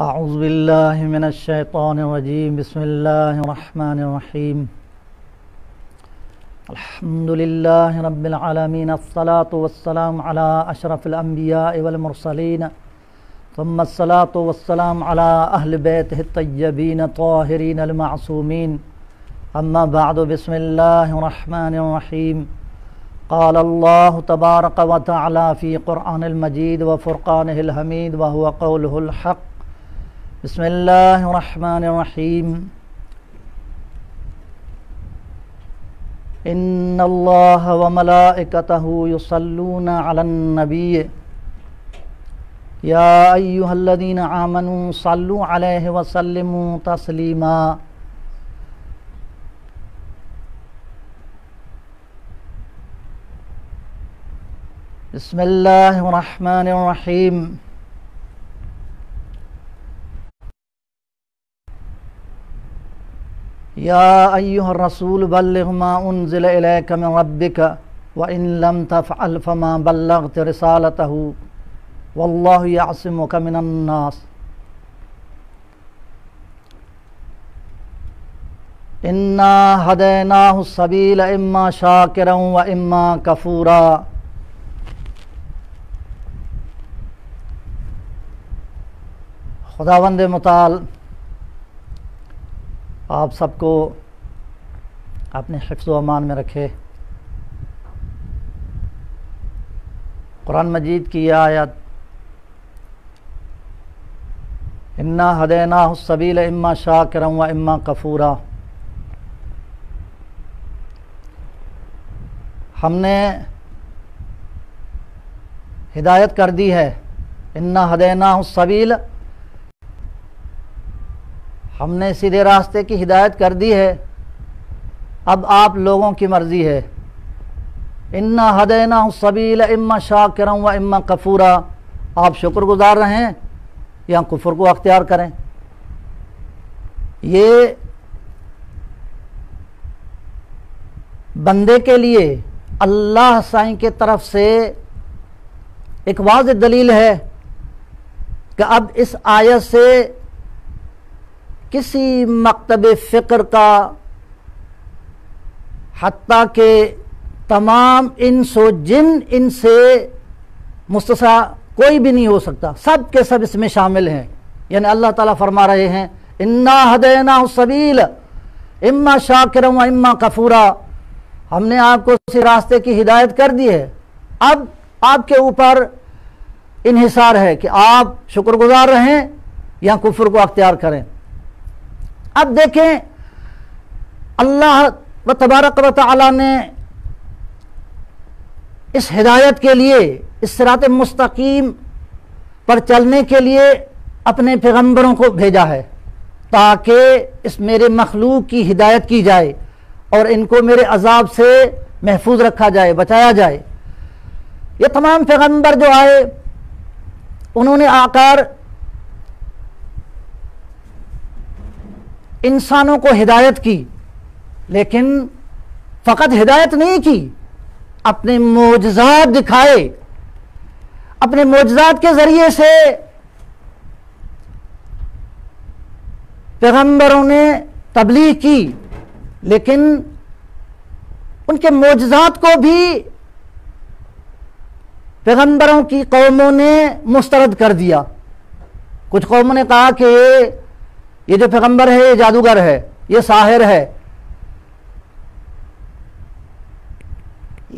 اعوذ باللہ من الشیطان الرجیم بسم اللہ الرحمن الرحیم الحمدللہ رب العالمین الصلاة والسلام علی اشرف الانبیاء والمرسلین ثم الصلاة والسلام علی اہل بیتہ الطیبین الطاہرین المعصومین اما بعد بسم اللہ الرحمن الرحیم قال اللہ تبارک و تعالی فی قرآن المجید وفرقانہ الحمید وهو قولہ الحق بسم اللہ الرحمن الرحیم ان اللہ وملائکتہ یصلون علی النبی یا ایہا الذین آمنوا صلوا علیہ وسلموا تسلیما بسم اللہ الرحمن الرحیم یا ایہا الرسول بلغ ما انزل الیک من ربک وان لم تفعل فما بلغت رسالتہ واللہ یعصمک من الناس انا ہدیناہ السبیل اما شاکرا و اما کفورا خداوند متعال آپ سب کو اپنے حفظ و امان میں رکھے۔ قرآن مجید کی یہ آیت انا ہدیناہ السبیل اما شاکرا و اما کفورا، ہم نے ہدایت کر دی ہے۔ انا ہدیناہ السبیل، ہم نے سیدھے راستے کی ہدایت کر دی ہے، اب آپ لوگوں کی مرضی ہے۔ انا ہدیناہ السبیل اما شاکرا و اما کفورا، آپ شکر گزار رہیں یا کفر کو اختیار کریں۔ یہ بندے کے لیے اللہ سائیں کے طرف سے ایک واضح دلیل ہے کہ اب اس آیت سے کسی مکتب فکر کا، حتیٰ کہ تمام انس و جن ان سے مستثنی کوئی بھی نہیں ہو سکتا، سب کے سب اس میں شامل ہیں۔ یعنی اللہ تعالیٰ فرما رہے ہیں انا ہدیناہ السبیل اما شاکرا و اما کفورا، ہم نے آپ کو اسی راستے کی ہدایت کر دی ہے، اب آپ کے اوپر انحصار ہے کہ آپ شکر گزار رہیں یا کفر کو اختیار کریں۔ اب دیکھیں اللہ و تبارک و تعالی نے اس ہدایت کے لیے، اس صراط مستقیم پر چلنے کے لیے اپنے پیغمبروں کو بھیجا ہے تاکہ اس میرے مخلوق کی ہدایت کی جائے اور ان کو میرے عذاب سے محفوظ رکھا جائے، بچایا جائے۔ یہ تمام پیغمبر جو آئے انہوں نے آ کر انسانوں کو ہدایت کی، لیکن فقط ہدایت نہیں کی، اپنے معجزات دکھائے، اپنے معجزات کے ذریعے سے پیغمبروں نے تبلیغ کی، لیکن ان کے معجزات کو بھی پیغمبروں کی قوموں نے مسترد کر دیا۔ کچھ قوموں نے کہا کہ یہ جو پیغمبر ہے یہ جادوگر ہے، یہ ساحر ہے۔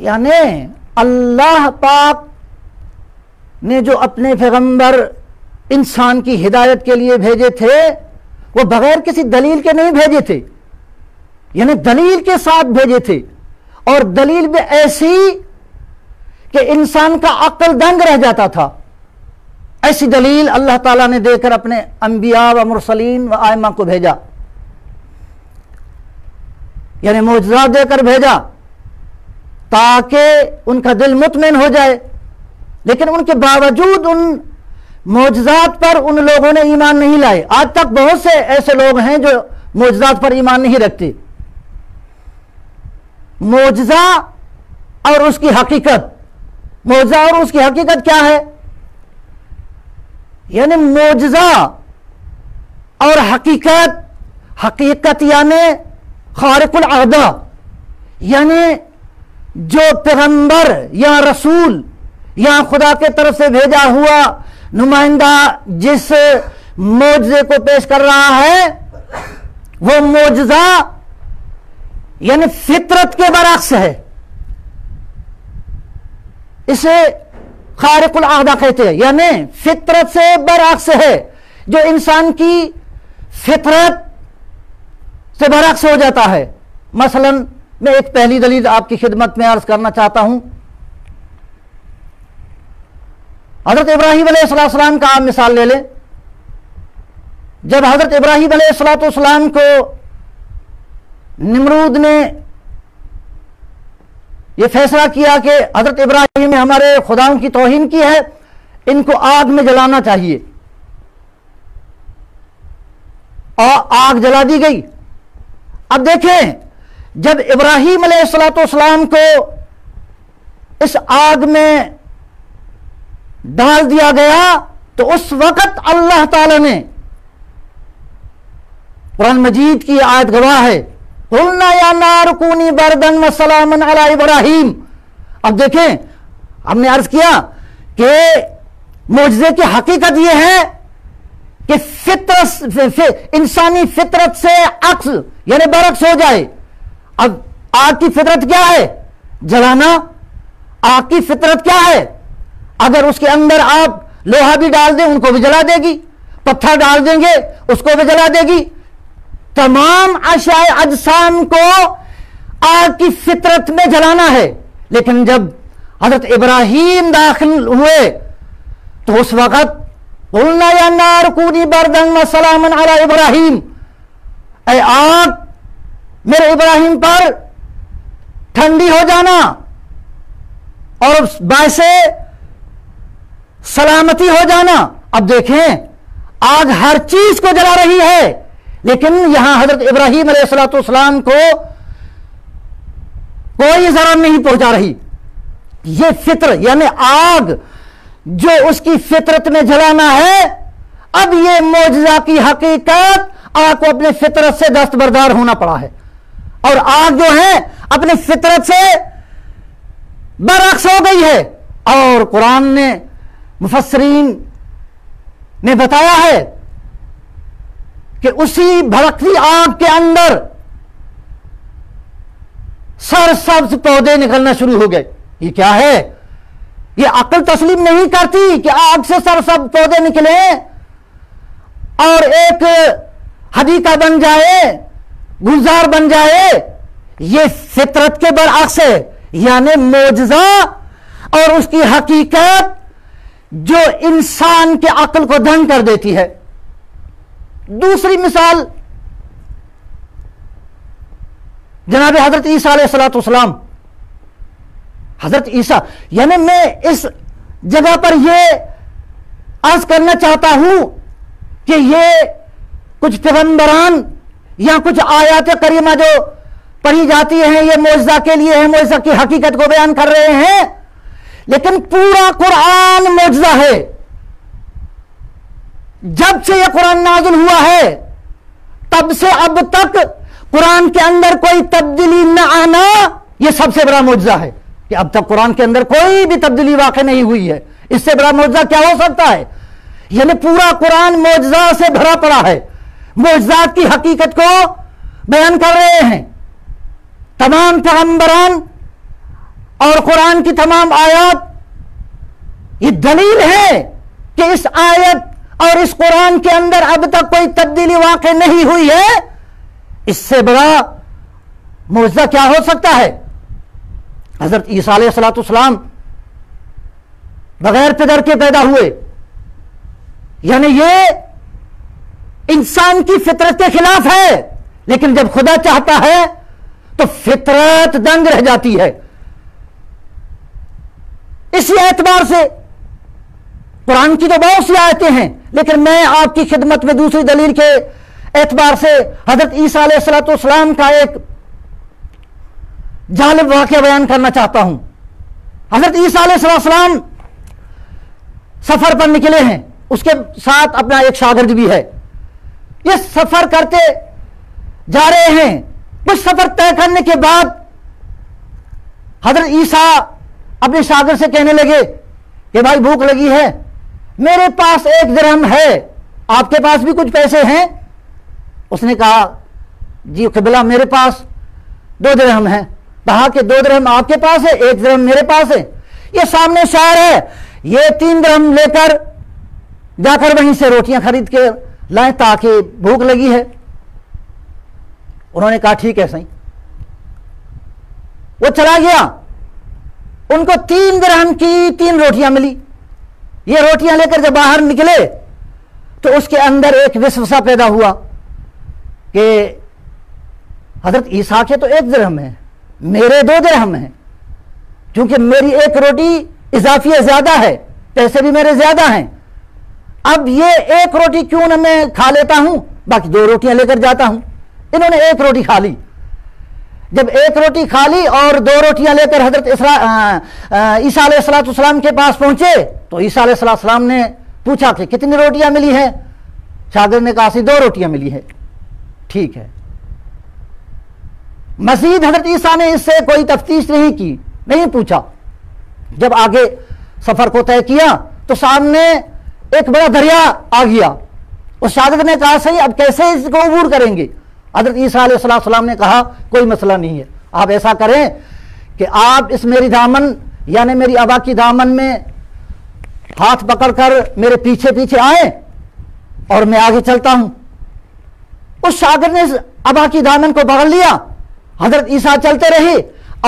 یعنی اللہ پاک نے جو اپنے پیغمبر انسان کی ہدایت کے لیے بھیجے تھے وہ بغیر کسی دلیل کے نہیں بھیجے تھے، یعنی دلیل کے ساتھ بھیجے تھے، اور دلیل بھی ایسی کہ انسان کا عقل دنگ رہ جاتا تھا۔ ایسی دلیل اللہ تعالیٰ نے دے کر اپنے انبیاء و مرسلین و ائمہ کو بھیجا، یعنی معجزات دے کر بھیجا تاکہ ان کا دل مطمئن ہو جائے، لیکن ان کے باوجود ان معجزات پر ان لوگوں نے ایمان نہیں لائے۔ آج تک بہت سے ایسے لوگ ہیں جو معجزات پر ایمان نہیں رکھتے۔ معجزہ اور اس کی حقیقت، معجزہ اور اس کی حقیقت کیا ہے؟ یعنی معجزہ اور حقیقت یعنی خارق العادہ، یعنی جو پیغمبر یا رسول یا خدا کے طرف سے بھیجا ہوا نمائندہ جس معجزے کو پیش کر رہا ہے وہ معجزہ یعنی فطرت کے برعکس ہے، اسے خارق العادہ کہتے ہیں، یعنی فطرت سے برعکس ہے، جو انسان کی فطرت سے برعکس ہو جاتا ہے۔ مثلا میں ایک پہلی دلیل آپ کی خدمت میں عرض کرنا چاہتا ہوں۔ حضرت ابراہیم علیہ السلام کا آپ مثال لے لیں۔ جب حضرت ابراہیم علیہ السلام کو نمرود نے یہ فیصلہ کیا کہ حضرت ابراہیم نے ہمارے خداؤں کی توہین کی ہے، ان کو آگ میں جلانا چاہیے، اور آگ جلا دی گئی۔ اب دیکھیں، جب ابراہیم علیہ السلام کو اس آگ میں ڈال دیا گیا تو اس وقت اللہ تعالی نے، قرآن مجید کی آیت گواہ ہے، قُلْنَا يَا نَارُ كُونِي بَرْدًا وَسَلَامًا عَلَىٰ إِبْرَاهِيمَ۔ اب دیکھیں، ہم نے عرض کیا کہ معجزے کی حقیقت یہ ہے کہ انسانی فطرت سے عکس یعنی برعکس ہو جائے۔ اب آگ کی فطرت کیا ہے؟ جلانا۔ آگ کی فطرت کیا ہے؟ اگر اس کے اندر آپ لوہا بھی ڈال دیں ان کو بھی جلا دے گی، پتھر ڈال دیں گے اس کو بھی جلا دے گی۔ تمام اشیاء اجسام کو آگ کی فطرت میں جلانا ہے، لیکن جب حضرت ابراہیم داخل ہوئے تو اس وقت قُلْنَا يَا نَارُ كُونِي بَرْدًا وَسَلَامًا عَلَىٰ إِبْرَاهِيمَ، اے آگ میرے ابراہیم پر ٹھنڈی ہو جانا اور باعث سلامتی ہو جانا۔ اب دیکھیں، آگ ہر چیز کو جلا رہی ہے، لیکن یہاں حضرت ابراہیم علیہ السلام کو کوئی ضرر نہیں پہنچا رہی۔ یہ فطر یعنی آگ جو اس کی فطرت میں جلانا ہے، اب یہ معجزہ کی حقیقت آگ کو اپنے فطرت سے دستبردار ہونا پڑا ہے، اور آگ جو ہے اپنی فطرت سے برعکس ہو گئی ہے۔ اور قرآن نے، مفسرین نے بتایا ہے کہ اسی بھڑکتی آگ کے اندر سرسبز پودے نکلنا شروع ہو گئے۔ یہ کیا ہے؟ یہ عقل تسلیم نہیں کرتی کہ آگ سے سرسبز پودے نکلے اور ایک حدیقہ بن جائے، گلزار بن جائے۔ یہ فطرت کے برعکس ہے، یعنی معجزہ اور اس کی حقیقت جو انسان کے عقل کو دنگ کر دیتی ہے۔ دوسری مثال جناب حضرت عیسیٰ علیہ السلام۔ حضرت عیسیٰ، یعنی میں اس جگہ پر یہ عرض کرنا چاہتا ہوں کہ یہ کچھ پیغمبران یا کچھ آیات کریمہ جو پڑھی جاتی ہیں یہ معجزہ کے لیے ہے، معجزہ کی حقیقت کو بیان کر رہے ہیں، لیکن پورا قرآن معجزہ ہے۔ جب سے یہ قرآن نازل ہوا ہے تب سے اب تک قرآن کے اندر کوئی تبدیلی نہ آنا یہ سب سے بڑا معجزہ ہے، کہ اب تک قرآن کے اندر کوئی بھی تبدیلی واقع نہیں ہوئی ہے۔ اس سے بڑا معجزہ کیا ہو سکتا ہے؟ یعنی پورا قرآن معجزہ سے بھرا پڑا ہے، معجزات کی حقیقت کو بیان کر رہے ہیں۔ تمام پیغمبران اور قرآن کی تمام آیات یہ دلیل ہے کہ اس آیت اور اس قرآن کے اندر اب تک کوئی تبدیلی واقع نہیں ہوئی ہے۔ اس سے بڑا معجزہ کیا ہو سکتا ہے؟ حضرت عیسیٰ علیہ السلام بغیر پدر کے پیدا ہوئے، یعنی یہ انسان کی فطرت کے خلاف ہے، لیکن جب خدا چاہتا ہے تو فطرت دنگ رہ جاتی ہے۔ اسی اعتبار سے قرآن کی تو بہت سی آیتیں ہیں، لیکن میں آپ کی خدمت میں دوسری دلیل کے اعتبار سے حضرت عیسیٰ علیہ السلام کا ایک جالب واقعہ بیان کرنا چاہتا ہوں۔ حضرت عیسیٰ علیہ السلام سفر پر نکلے ہیں، اس کے ساتھ اپنا ایک شاگرد بھی ہے۔ یہ سفر کرتے جا رہے ہیں. کچھ سفر طے کرنے کے بعد حضرت عیسیٰ اپنے شاگرد سے کہنے لگے کہ بھائی بھوک لگی ہے, میرے پاس 1 درہم ہے, آپ کے پاس بھی کچھ پیسے ہیں؟ اس نے کہا جی قبلہ میرے پاس 2 درہم ہیں. کہا کہ 2 درہم آپ کے پاس ہے, 1 درہم میرے پاس ہے. یہ سامنے شہر ہے, یہ 3 درہم لے کر جا کر وہیں سے روٹیاں خرید کے لائیں تاکہ بھوک لگی ہے. انہوں نے کہا ٹھیک ہے صحیح. وہ چلا گیا, ان کو 3 درہم کی 3 روٹیاں ملی. یہ روٹیاں لے کر جب باہر نکلے تو اس کے اندر ایک وسوسہ پیدا ہوا کہ حضرت عیسیٰ کے تو 1 درہم ہے, میرے 2 درہم ہیں, کیونکہ میری 1 روٹی اضافی زیادہ ہے, پیسے بھی میرے زیادہ ہیں. اب یہ 1 روٹی کیوں نہ میں کھا لیتا ہوں, باقی 2 روٹیاں لے کر جاتا ہوں. انہوں نے 1 روٹی کھا لی. جب 1 روٹی کھا لی اور 2 روٹیاں لے کر حضرت عیسیٰ علیہ السلام کے پاس پہنچے تو عیسیٰ علیہ السلام نے پوچھا کہ کتنی روٹیاں ملی ہیں؟ شاگرد نے کہا 2 روٹیاں ملی ہیں. ٹھیک ہے. مزید حضرت عیسیٰ نے اس سے کوئی تفتیش نہیں کی, نہیں پوچھا. جب آگے سفر کو طے کیا تو سامنے ایک بڑا دریا آ گیا. اس شاگرد نے کہا صحیح اب کیسے اس کو عبور کریں گے؟ حضرت عیسیٰ علیہ السلام نے کہا کوئی مسئلہ نہیں ہے, آپ ایسا کریں کہ آپ اس میری دامن یعنی میری ابا کی دامن میں ہاتھ پکڑ کر میرے پیچھے پیچھے آئیں اور میں آگے چلتا ہوں. اس شاگرد نے ابا کی دامن کو پکڑ لیا, حضرت عیسیٰ چلتے رہے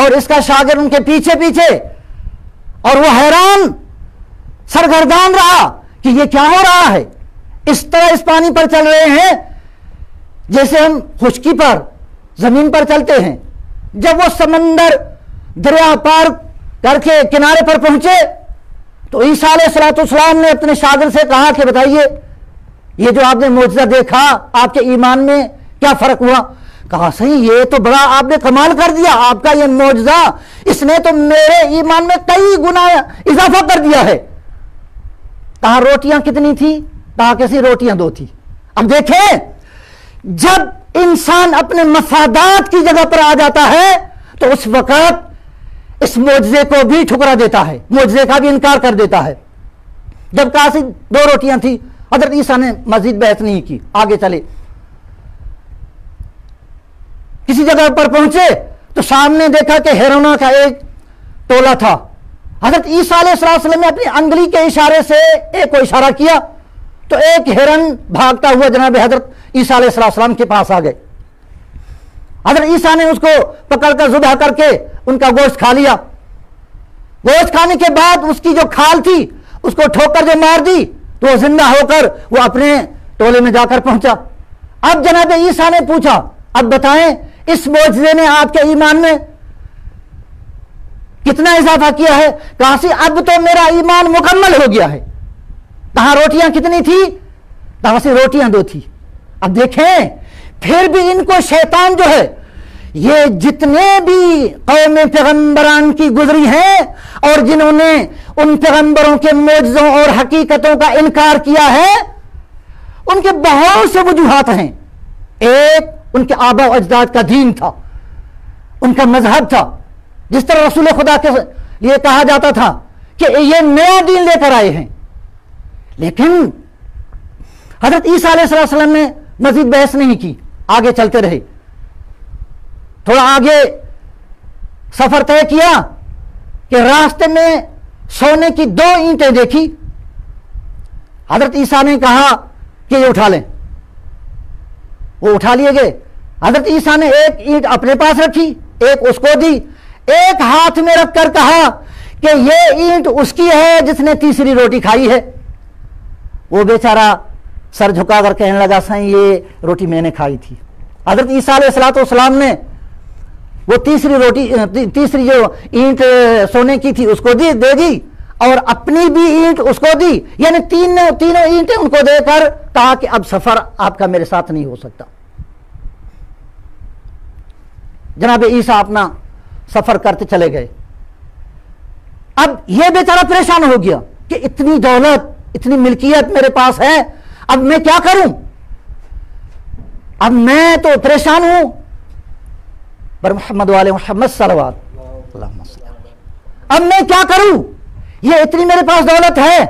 اور اس کا شاگرد ان کے پیچھے پیچھے, اور وہ حیران سرگردان رہا کہ یہ کیا ہو رہا ہے. اس طرح اس پانی پر چل رہے ہیں جیسے ہم خشکی پر زمین پر چلتے ہیں. جب وہ سمندر دریا پار کر کے کنارے پر پہنچے تو عیسیٰ علیہ السلام نے اپنے شاگرد سے کہا کہ بتائیے یہ جو آپ نے معجزہ دیکھا آپ کے ایمان میں کیا فرق ہوا؟ کہا صحیح یہ تو بڑا آپ نے کمال کر دیا, آپ کا یہ معجزہ اس نے تو میرے ایمان میں کئی گنا اضافہ کر دیا ہے. کہا روٹیاں کتنی تھی؟ کہا کیسی روٹیاں 2 تھی. اب دیکھیں جب انسان اپنے مفادات کی جگہ پر آ جاتا ہے تو اس وقت اس معجزے کو بھی ٹھکرا دیتا ہے, معجزے کا بھی انکار کر دیتا ہے. جب کہا 2 روٹیاں تھی, حضرت عیسیٰ نے مزید بحث نہیں کی, آگے چلے. کسی جگہ پر پہنچے تو سامنے دیکھا کہ ہیرونا کا ایک ٹولہ تھا. حضرت عیسیٰ علیہ السلام نے اپنی انگلی کے اشارے سے ایک کو اشارہ کیا تو ایک ہرن بھاگتا ہوا جناب حضرت عیسیٰ علیہ السلام کے پاس آ گئے. حضرت عیسیٰ نے اس کو پکڑ کر ذبح کر کے ان کا گوشت کھا لیا. گوشت کھانے کے بعد اس کی جو کھال تھی اس کو ٹھوکر جو مار دی تو وہ زندہ ہو کر وہ اپنے ٹولے میں جا کر پہنچا. اب جناب عیسیٰ نے پوچھا اب بتائیں اس معجزے نے آپ کے ایمان میں کتنا اضافہ کیا ہے؟ کہا سی اب تو میرا ایمان مکمل ہو گیا ہے. کہا روٹیاں کتنی تھی؟ کہا سی روٹیاں 2 تھی. اب دیکھیں پھر بھی ان کو شیطان جو ہے یہ جتنے بھی قوم پیغمبران کی گزری ہیں اور جنہوں نے ان پیغمبروں کے معجزوں اور حقیقتوں کا انکار کیا ہے ان کے بہت سے وجوہات ہیں. ایک ان کے آبا و اجداد کا دین تھا, ان کا مذہب تھا. جس طرح رسول خدا کے لیے کہا جاتا تھا کہ یہ نیا دین لے کر آئے ہیں. لیکن حضرت عیسیٰ علیہ السلام نے مزید بحث نہیں کی, آگے چلتے رہے. تھوڑا آگے سفر طے کیا کہ راستے میں سونے کی 2 اینٹیں دیکھی. حضرت عیسیٰ نے کہا کہ یہ اٹھا لیں. وہ اٹھا لیے گئے. حضرت عیسیٰ نے ایک اینٹ اپنے پاس رکھی, ایک اس کو دی, ایک ہاتھ میں رکھ کر کہا کہ یہ اینٹ اس کی ہے جس نے تیسری روٹی کھائی ہے. وہ بیچارہ سر جھکا کر کہنے لگا سائیں یہ روٹی میں نے کھائی تھی. حضرت عیسیٰ علیہ السلام نے وہ تیسری جو اینٹ سونے کی تھی اس کو دے دی اور اپنی بھی اینٹ اس کو دی, یعنی تینوں اینٹیں ان کو دے کر کہا کہ اب سفر آپ کا میرے ساتھ نہیں ہو سکتا. جناب عیسیٰ اپنا سفر کرتے چلے گئے. اب یہ بیچارہ پریشان ہو گیا کہ اتنی دولت اتنی ملکیت میرے پاس ہے, اب میں کیا کروں؟ اب میں تو پریشان ہوں، پر محمد والے محمد صلوات اللہم صلی اللہ علیہ وسلم، اب میں کیا کروں؟ یہ اتنی میرے پاس دولت ہے،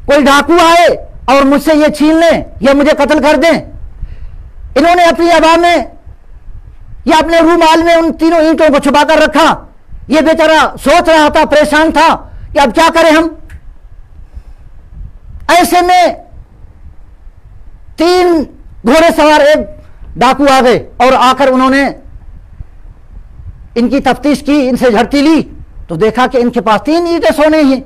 کوئی ڈاکو آئے اور مجھ سے یہ چھین لیں یا مجھے قتل کر دیں۔ انہوں نے اپنی ابا میں یا اپنے رومال میں ان تینوں اینٹوں کو چھپا کر رکھا۔ یہ بیچارہ سوچ رہا تھا، پریشان تھا کہ اب کیا کریں ہم۔ ایسے میں 3 گھوڑے سوار ایک ڈاکو آ گئے اور آ کر انہوں نے ان کی تفتیش کی، ان سے جھڑتی لی تو دیکھا کہ ان کے پاس 3 اینٹیں سونے ہیں۔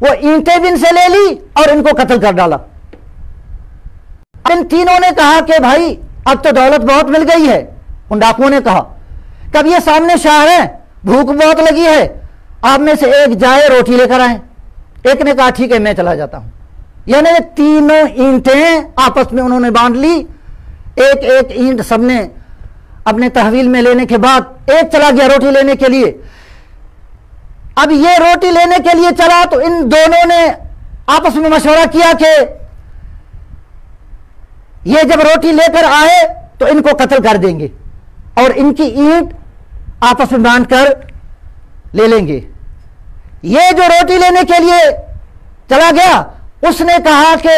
وہ اینٹیں بھی ان سے لے لی اور ان کو قتل کر ڈالا۔ ان تینوں نے کہا کہ بھائی اب تو دولت بہت مل گئی ہے۔ ان ڈاکوؤں نے کہا کہ اب یہ سامنے شہر ہے، بھوک بہت لگی ہے، آپ میں سے ایک جائے روٹی لے کر آئیں۔ ایک نے کہا ٹھیک ہے میں چلا جاتا ہوں۔ یعنی تینوں اینٹیں آپس میں انہوں نے باندھ لی، ایک ایک اینٹ سب نے اپنے تحویل میں لینے کے بعد ایک چلا گیا روٹی لینے کے لیے۔ اب یہ روٹی لینے کے لیے چلا تو ان دونوں نے آپس میں مشورہ کیا کہ یہ جب روٹی لے کر آئے تو ان کو قتل کر دیں گے اور ان کی اینٹ آپس میں باندھ کر لے لیں گے۔ یہ جو روٹی لینے کے لیے چلا گیا اس نے کہا کہ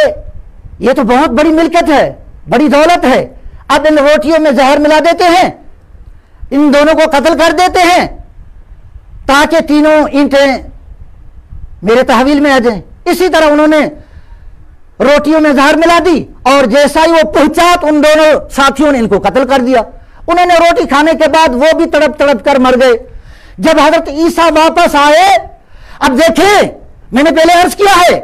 یہ تو بہت بڑی ملکت ہے، بڑی دولت ہے، اب ان روٹیوں میں زہر ملا دیتے ہیں، ان دونوں کو قتل کر دیتے ہیں تاکہ تینوں اینٹیں میرے تحویل میں آ جائیں۔ اسی طرح انہوں نے روٹیوں میں زہر ملا دی اور جیسا ہی وہ پہنچا تو ان دونوں ساتھیوں نے ان کو قتل کر دیا۔ انہوں نے روٹی کھانے کے بعد وہ بھی تڑپ تڑپ کر مر گئے۔ جب حضرت عیسیٰ واپس آئے، اب دیکھیں میں نے پہلے عرض کیا ہے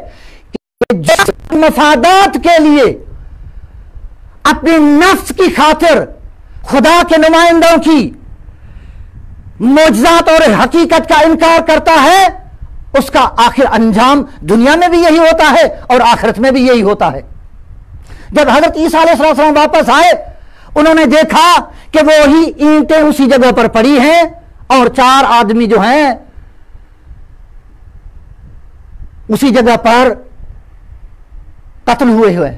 کہ جو مفادات کے لیے اپنی نفس کی خاطر خدا کے نمائندوں کی معجزات اور حقیقت کا انکار کرتا ہے، اس کا آخر انجام دنیا میں بھی یہی ہوتا ہے اور آخرت میں بھی یہی ہوتا ہے۔ جب حضرت عیسیٰ علیہ السلام واپس آئے، انہوں نے دیکھا کہ وہی اینٹیں اسی جگہ پر پڑی ہیں اور 4 آدمی جو ہیں اسی جگہ پر قتل ہوئے ہوئے۔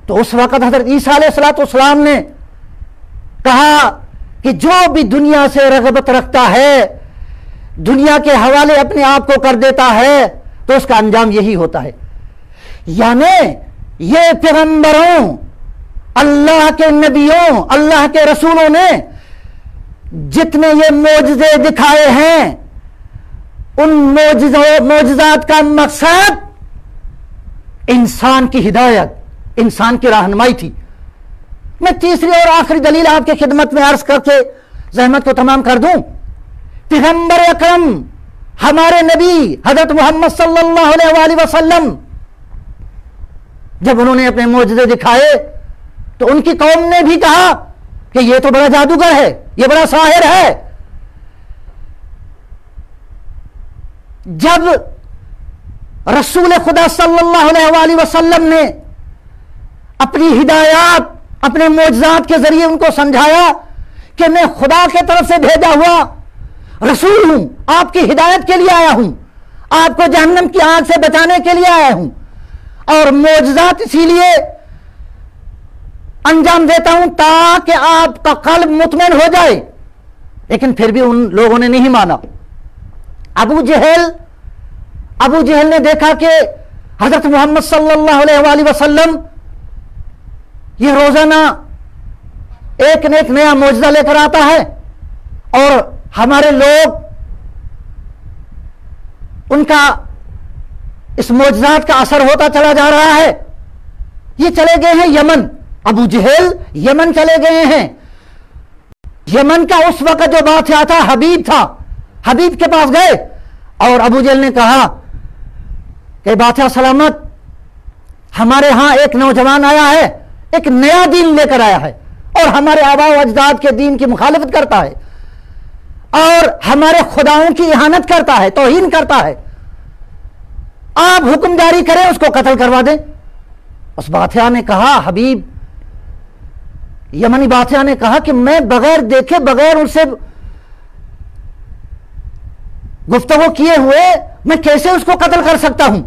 تو اس وقت حضرت عیسیٰ علیہ السلام نے کہا کہ جو بھی دنیا سے رغبت رکھتا ہے، دنیا کے حوالے اپنے آپ کو کر دیتا ہے، تو اس کا انجام یہی ہوتا ہے۔ یعنی یہ پیغمبروں، اللہ کے نبیوں، اللہ کے رسولوں نے جتنے یہ معجزے دکھائے ہیں، ان معجزات کا مقصد انسان کی ہدایت، انسان کی رہنمائی تھی۔ میں تیسری اور آخری دلیل آپ کی خدمت میں عرض کر کے زحمت کو تمام کر دوں۔ پیغمبر اکرم ہمارے نبی حضرت محمد صلی اللہ علیہ وآلہ وسلم جب انہوں نے اپنے معجزے دکھائے تو ان کی قوم نے بھی کہا کہ یہ تو بڑا جادوگر ہے، یہ بڑا ساحر ہے۔ جب رسول خدا صلی اللہ علیہ وآلہ وسلم نے اپنی ہدایات اپنے معجزات کے ذریعے ان کو سمجھایا کہ میں خدا کے طرف سے بھیجا ہوا رسول ہوں، آپ کی ہدایت کے لیے آیا ہوں، آپ کو جہنم کی آگ سے بچانے کے لیے آیا ہوں، اور معجزات اسی لیے انجام دیتا ہوں تاکہ آپ کا قلب مطمئن ہو جائے۔ لیکن پھر بھی ان لوگوں نے نہیں مانا۔ ابو جہل نے دیکھا کہ حضرت محمد صلی اللہ علیہ وآلہ وسلم یہ روزانہ ایک نہ ایک نیا معجزہ لے کر آتا ہے اور ہمارے لوگ ان کا اس معجزات کا اثر ہوتا چلا جا رہا ہے۔ یہ چلے گئے ہیں یمن، ابو جہل یمن چلے گئے ہیں۔ یمن کا اس وقت جو بادشاہ تھا حبیب تھا، حبیب کے پاس گئے اور ابو جہل نے کہا کہ بادشاہ سلامت، ہمارے ہاں ایک نوجوان آیا ہے، ایک نیا دین لے کر آیا ہے اور ہمارے آباء و اجداد کے دین کی مخالفت کرتا ہے اور ہمارے خداؤں کی اہانت کرتا ہے، توہین کرتا ہے، آپ حکم جاری کریں اس کو قتل کروا دیں۔ اس بادشاہ نے کہا، حبیب یمنی بادشاہ نے کہا کہ میں بغیر دیکھے، بغیر ان سے گفتگو کیے ہوئے میں کیسے اس کو قتل کر سکتا ہوں؟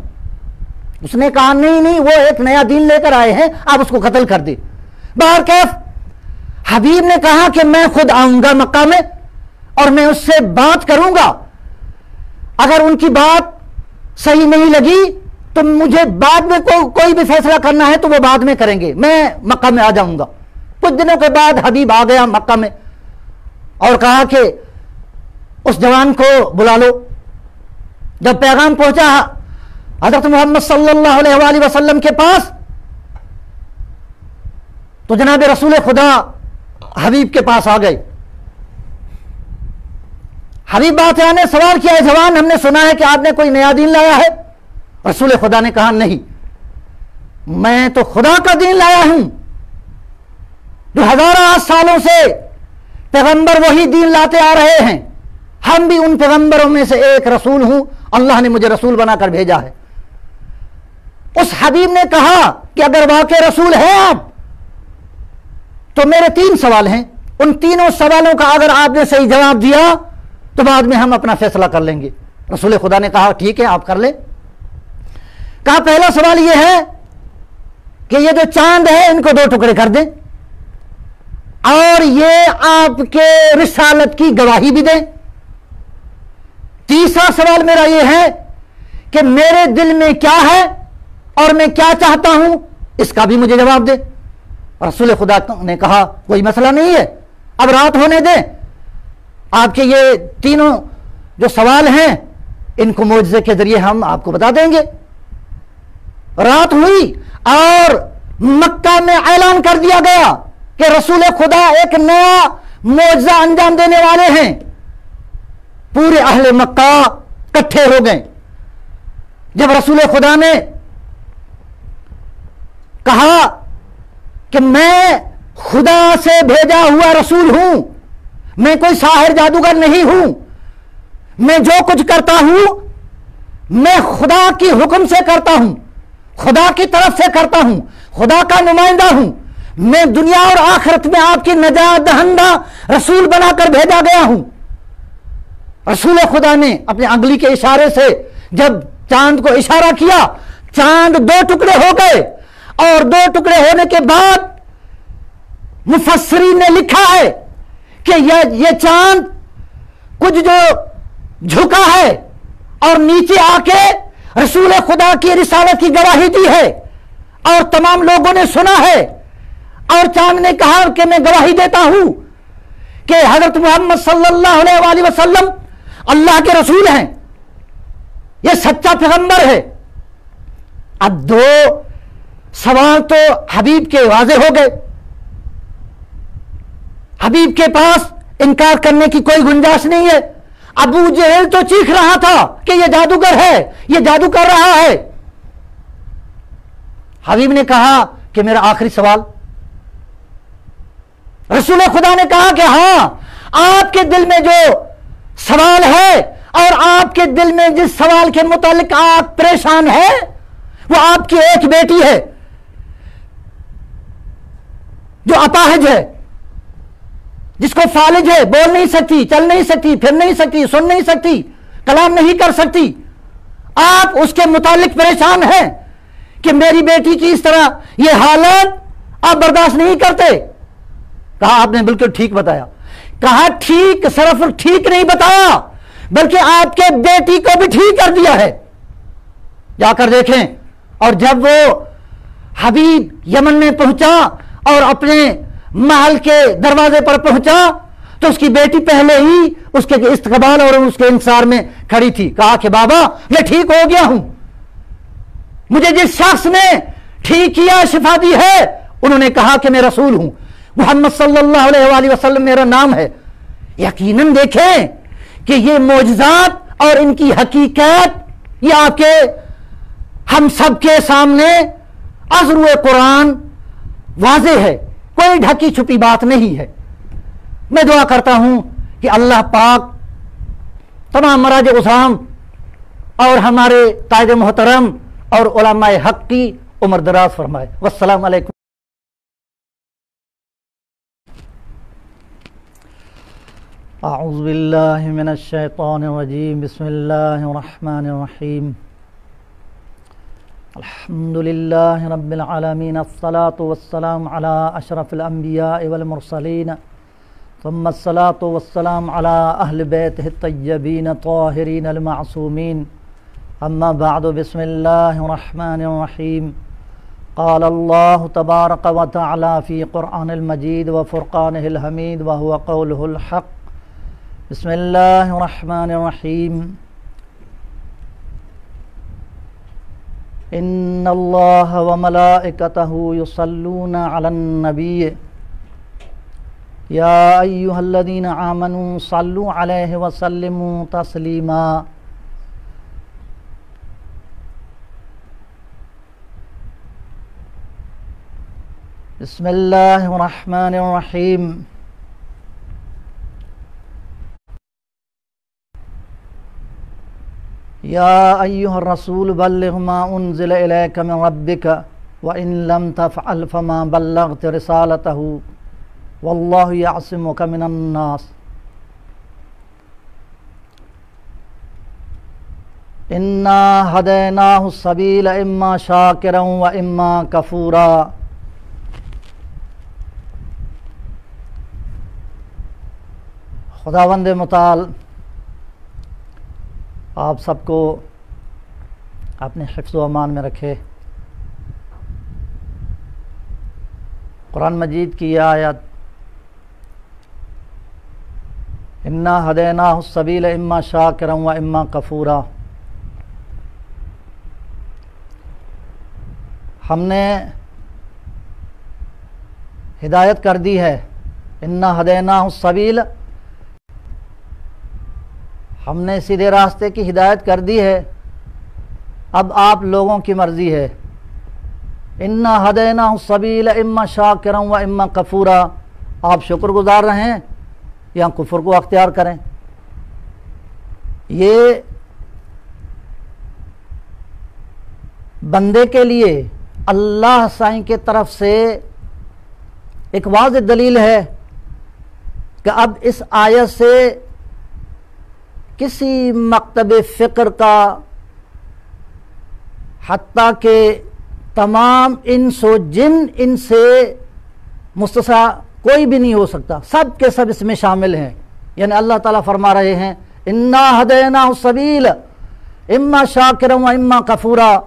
اس نے کہا نہیں نہیں وہ ایک نیا دین لے کر آئے ہیں، آپ اس کو قتل کر دیں۔ بہرکیف حبیب نے کہا کہ میں خود آؤں گا مکہ میں اور میں اس سے بات کروں گا، اگر ان کی بات صحیح نہیں لگی تو مجھے بعد میں کوئی بھی فیصلہ کرنا ہے تو وہ بعد میں کریں گے، میں مکہ میں آ جاؤں گا۔ کچھ دنوں کے بعد حبیب آ گیا مکہ میں اور کہا کہ اس جوان کو بلا لو۔ جب پیغام پہنچا حضرت محمد صلی اللہ علیہ وآلہ وسلم کے پاس تو جناب رسول خدا حبیب کے پاس آ گئے۔ حبیب بات نے سوال کیا، ہے جوان ہم نے سنا ہے کہ آپ نے کوئی نیا دین لایا ہے۔ رسول خدا نے کہا نہیں، میں تو خدا کا دین لایا ہوں جو ہزارہ سالوں سے پیغمبر وہی دین لاتے آ رہے ہیں، ہم بھی ان پیغمبروں میں سے ایک رسول ہوں، اللہ نے مجھے رسول بنا کر بھیجا ہے۔ اس حبیب نے کہا کہ اگر واقع رسول ہیں آپ تو میرے 3 سوال ہیں، ان تینوں سوالوں کا اگر آپ نے صحیح جواب دیا تو بعد میں ہم اپنا فیصلہ کر لیں گے۔ رسول خدا نے کہا ٹھیک ہے آپ کر لیں۔ کہا پہلا سوال یہ ہے کہ یہ جو چاند ہے ان کو 2 ٹکڑے کر دیں اور یہ آپ کے رسالت کی گواہی بھی دیں۔ تیسرا سوال میرا یہ ہے کہ میرے دل میں کیا ہے اور میں کیا چاہتا ہوں اس کا بھی مجھے جواب دے۔ رسول خدا نے کہا کوئی مسئلہ نہیں ہے، اب رات ہونے دیں، آپ کے یہ تینوں جو سوال ہیں ان کو معجزے کے ذریعے ہم آپ کو بتا دیں گے۔ رات ہوئی اور مکہ میں اعلان کر دیا گیا کہ رسول خدا ایک نیا معجزہ انجام دینے والے ہیں۔ پورے اہل مکہ اکٹھے ہو گئے۔ جب رسول خدا نے کہا کہ میں خدا سے بھیجا ہوا رسول ہوں، میں کوئی ساحر جادوگر نہیں ہوں، میں جو کچھ کرتا ہوں میں خدا کی حکم سے کرتا ہوں، خدا کی طرف سے کرتا ہوں، خدا کا نمائندہ ہوں، میں دنیا اور آخرت میں آپ کی نجات دہندہ رسول بنا کر بھیجا گیا ہوں۔ رسول خدا نے اپنے انگلی کے اشارے سے جب چاند کو اشارہ کیا، چاند 2 ٹکڑے ہو گئے، اور 2 ٹکڑے ہونے کے بعد مفسرین نے لکھا ہے کہ یہ چاند کچھ جو جھکا ہے اور نیچے آ کے رسول خدا کی رسالت کی گواہی دی ہے اور تمام لوگوں نے سنا ہے، اور چاند نے کہا کہ میں گواہی دیتا ہوں کہ حضرت محمد صلی اللہ علیہ وآلہ وسلم اللہ کے رسول ہیں، یہ سچا پیغمبر ہے۔ اب 2 سوال تو حبیب کے واضح ہو گئے، حبیب کے پاس انکار کرنے کی کوئی گنجائش نہیں ہے۔ ابو جہل تو چیخ رہا تھا کہ یہ جادوگر ہے، یہ جادو کر رہا ہے۔ حبیب نے کہا کہ میرا آخری سوال۔ رسول خدا نے کہا کہ ہاں آپ کے دل میں جو سوال ہے اور آپ کے دل میں جس سوال کے متعلق آپ پریشان ہیں وہ آپ کی ایک بیٹی ہے جو اپاہج ہے، جس کو فالج ہے، بول نہیں سکتی، چل نہیں سکتی، پھر نہیں سکتی، سن نہیں سکتی، کلام نہیں کر سکتی۔ آپ اس کے متعلق پریشان ہیں کہ میری بیٹی کی اس طرح یہ حالت آپ برداشت نہیں کرتے۔ کہا آپ نے بالکل ٹھیک بتایا۔ کہا ٹھیک صرف ٹھیک نہیں بتایا بلکہ آپ کے بیٹی کو بھی ٹھیک کر دیا ہے، جا کر دیکھیں۔ اور جب وہ حبیب یمن میں پہنچا اور اپنے محل کے دروازے پر پہنچا تو اس کی بیٹی پہلے ہی اس کے استقبال اور اس کے انتظار میں کھڑی تھی۔ کہا کہ بابا میں ٹھیک ہو گیا ہوں، مجھے جس شخص نے ٹھیک کیا، شفا دی ہے، انہوں نے کہا کہ میں رسول ہوں، محمد صلی اللہ علیہ وآلہ وسلم میرا نام ہے۔ یقیناً دیکھیں کہ یہ معجزات اور ان کی حقیقت یہ آپ کے ہم سب کے سامنے از روئے قرآن واضح ہے، کوئی ڈھکی چھپی بات نہیں ہے۔ میں دعا کرتا ہوں کہ اللہ پاک تمام مراج عظام اور ہمارے قائد محترم اور علماء حق کی عمر دراز فرمائے۔ والسلام علیکم۔ اعوذ باللہ من الشیطان الرجیم، بسم اللہ الرحمن الرحیم۔ الحمد للہ رب العالمین، الصلاة والسلام علی اشرف الانبیاء والمرسلین، ثم الصلاة والسلام علی اہل بیتہ الطیبین الطاہرین المعصومین، اما بعد، بسم اللہ الرحمن الرحیم۔ قال اللہ تبارک و تعالی فی قرآن المجید وفرقانہ الحمید وہو قولہ الحق۔ بسم اللہ الرحمن الرحیم۔ ان اللہ وملائکتہ یصلون علی النبی یا ایہا الذین آمنوا صلوا علیہ وسلموا تسلیما۔ بسم اللہ الرحمن الرحیم۔ یا ایہا الرسول بلغ ما انزل الیک من ربک وان لم تفعل فما بلغت رسالتہ واللہ یعصمک من الناس۔ انا ہدیناہ السبیل اما شاکرا و اما کفورا۔ خداوند متعال آپ سب کو اپنے حفظ و امان میں رکھے۔ قرآن مجید کی یہ آیت، انا ہدیناہ السبیل اما شاکرا و اما کفورا، ہم نے ہدایت کر دی ہے۔ انا ہدیناہ السبیل، ہم نے سیدھے راستے کی ہدایت کر دی ہے، اب آپ لوگوں کی مرضی ہے۔ انا ہدیناہ السبیل اما شاکرا و اما کفورا، آپ شکر گزار رہیں یا کفر کو اختیار کریں۔ یہ بندے کے لیے اللہ سائیں کی طرف سے ایک واضح دلیل ہے کہ اب اس آیت سے کسی مکتب فکر کا، حتیٰ کہ تمام انس و جن ان سے مستثنیٰ کوئی بھی نہیں ہو سکتا، سب کے سب اس میں شامل ہیں۔ یعنی اللہ تعالیٰ فرما رہے ہیں انا ہدیناہ السبیل اما شاکرا و اما کفورا،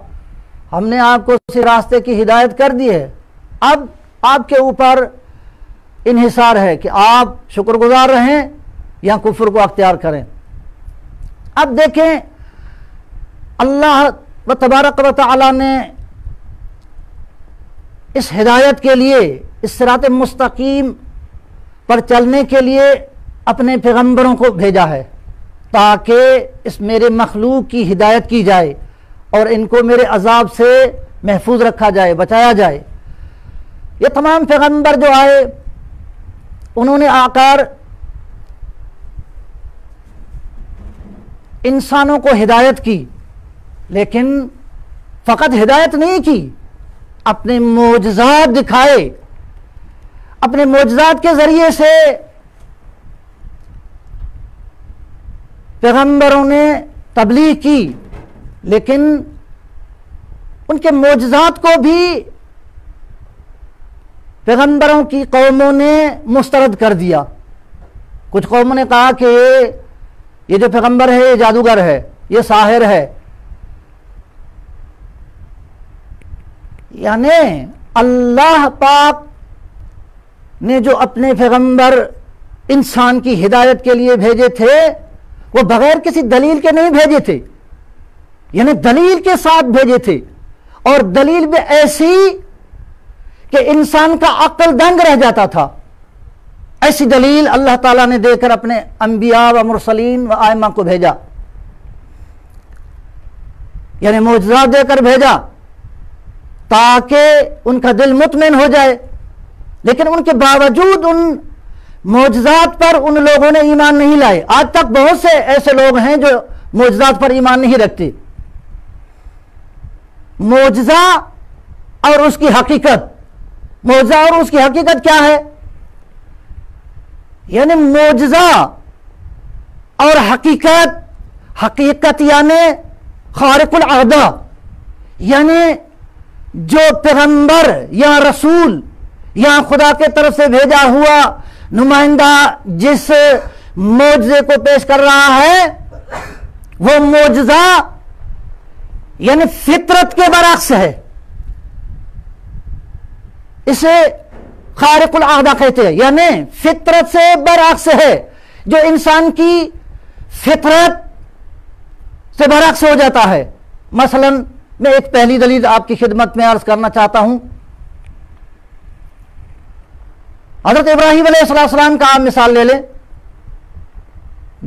ہم نے آپ کو اسی راستے کی ہدایت کر دی ہے، اب آپ کے اوپر انحصار ہے کہ آپ شکر گزار رہیں یا کفر کو اختیار کریں۔ اب دیکھیں، اللہ تبارک و تعالی نے اس ہدایت کے لیے، اس صراط مستقیم پر چلنے کے لیے اپنے پیغمبروں کو بھیجا ہے تاکہ اس میرے مخلوق کی ہدایت کی جائے اور ان کو میرے عذاب سے محفوظ رکھا جائے، بچایا جائے۔ یہ تمام پیغمبر جو آئے، انہوں نے آ کر انسانوں کو ہدایت کی، لیکن فقط ہدایت نہیں کی، اپنے معجزات دکھائے، اپنے معجزات کے ذریعے سے پیغمبروں نے تبلیغ کی، لیکن ان کے معجزات کو بھی پیغمبروں کی قوموں نے مسترد کر دیا۔ کچھ قوموں نے کہا کہ یہ جو پیغمبر ہے یہ جادوگر ہے، یہ ساحر ہے۔ یعنی اللہ پاک نے جو اپنے پیغمبر انسان کی ہدایت کے لیے بھیجے تھے، وہ بغیر کسی دلیل کے نہیں بھیجے تھے، یعنی دلیل کے ساتھ بھیجے تھے، اور دلیل بھی ایسی کہ انسان کا عقل دنگ رہ جاتا تھا۔ ایسی دلیل اللہ تعالیٰ نے دے کر اپنے انبیاء و مرسلین و ائمہ کو بھیجا، یعنی معجزات دے کر بھیجا تاکہ ان کا دل مطمئن ہو جائے۔ لیکن ان کے باوجود ان معجزات پر ان لوگوں نے ایمان نہیں لائے۔ آج تک بہت سے ایسے لوگ ہیں جو معجزات پر ایمان نہیں رکھتے۔ معجزہ اور اس کی حقیقت، معجزہ اور اس کی حقیقت کیا ہے؟ یعنی معجزہ اور حقیقت، حقیقت یعنی خارق العادہ، یعنی جو پیغمبر یا رسول یا خدا کے طرف سے بھیجا ہوا نمائندہ جس معجزے کو پیش کر رہا ہے وہ معجزہ یعنی فطرت کے برعکس ہے. اسے خارق العادہ کہتے ہیں، یعنی فطرت سے برعکس ہے، جو انسان کی فطرت سے برعکس ہو جاتا ہے. مثلا میں ایک پہلی دلیل آپ کی خدمت میں عرض کرنا چاہتا ہوں. حضرت ابراہیم علیہ السلام کا آپ مثال لے لیں.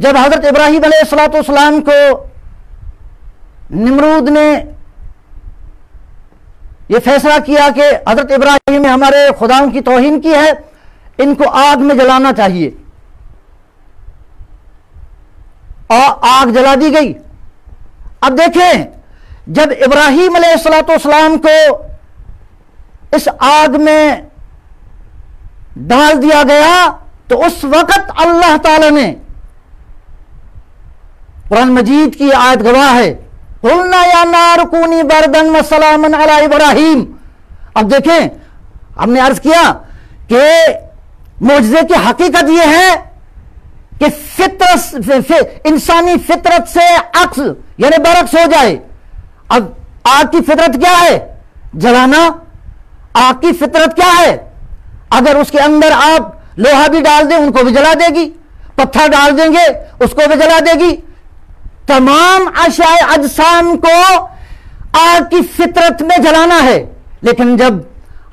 جب حضرت ابراہیم علیہ السلام کو نمرود نے یہ فیصلہ کیا کہ حضرت ابراہیم نے ہمارے خداؤں کی توہین کی ہے، ان کو آگ میں جلانا چاہیے، اور آگ جلا دی گئی. اب دیکھیں جب ابراہیم علیہ السلام کو اس آگ میں ڈال دیا گیا تو اس وقت اللہ تعالی نے، قرآن مجید کی آیت گواہ ہے، قُلْنَا يَا نَارُ كُونِي بَرْدًا وَسَلَامًا عَلَىٰ إِبْرَاهِيمَ. اب دیکھیں ہم نے عرض کیا کہ معجزے کی حقیقت یہ ہے کہ فطرت انسانی فطرت سے عکس یعنی برعکس ہو جائے. اب آگ کی فطرت کیا ہے؟ جلانا. آگ کی فطرت کیا ہے؟ اگر اس کے اندر آپ لوہا بھی ڈال دیں ان کو بھی جلا دے گی، پتھر ڈال دیں گے اس کو بھی جلا دے گی. تمام اشیاء اجسام کو آگ کی فطرت میں جلانا ہے. لیکن جب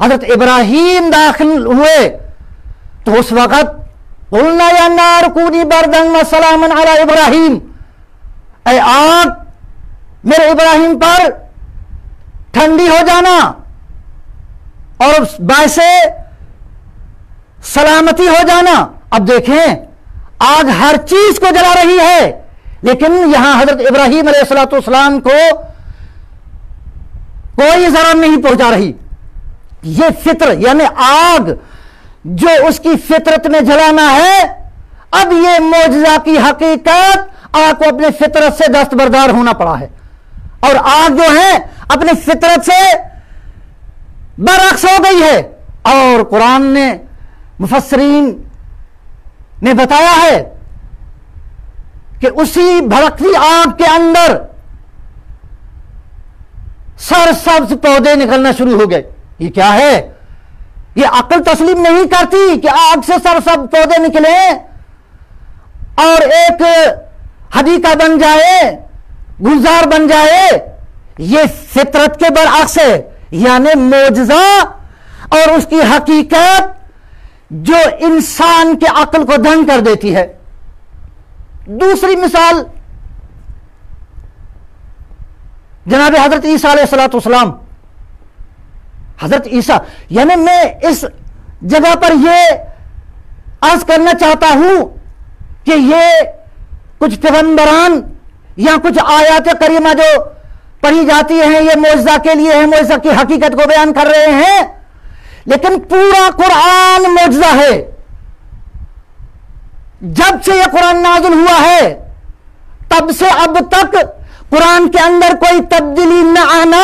حضرت ابراہیم داخل ہوئے تو اس وقت قُلْنَا يَا نَارُ كُونِي بَرْدًا وَسَلَامًا عَلَىٰ إِبْرَاهِيمَ، اے آگ میرے ابراہیم پر ٹھنڈی ہو جانا اور باعث سلامتی ہو جانا. اب دیکھیں آگ ہر چیز کو جلا رہی ہے، لیکن یہاں حضرت ابراہیم علیہ السلام کو کوئی ضرر نہیں پہنچا رہی. یہ فطر یعنی آگ جو اس کی فطرت میں جلانا ہے، اب یہ معجزہ کی حقیقت آگ کو اپنے فطرت سے دستبردار ہونا پڑا ہے، اور آگ جو ہے اپنی فطرت سے برعکس ہو گئی ہے. اور قرآن نے، مفسرین نے بتایا ہے کہ اسی بھڑکتی آگ کے اندر سرسبز پودے نکلنا شروع ہو گئے. یہ کیا ہے؟ یہ عقل تسلیم نہیں کرتی کہ آگ سے سرسبز پودے نکلے اور ایک حدیقہ بن جائے، گلزار بن جائے. یہ فطرت کے برعکس ہے، یعنی معجزہ اور اس کی حقیقت جو انسان کے عقل کو دنگ کر دیتی ہے. دوسری مثال جناب حضرت عیسیٰ علیہ السلام. حضرت عیسیٰ یعنی میں اس جگہ پر یہ عرض کرنا چاہتا ہوں کہ یہ کچھ پیغمبران یا کچھ آیات کریمہ جو پڑھی جاتی ہیں یہ معجزہ کے لیے ہے، معجزہ کی حقیقت کو بیان کر رہے ہیں، لیکن پورا قرآن معجزہ ہے. جب سے یہ قرآن نازل ہوا ہے تب سے اب تک قرآن کے اندر کوئی تبدیلی نہ آنا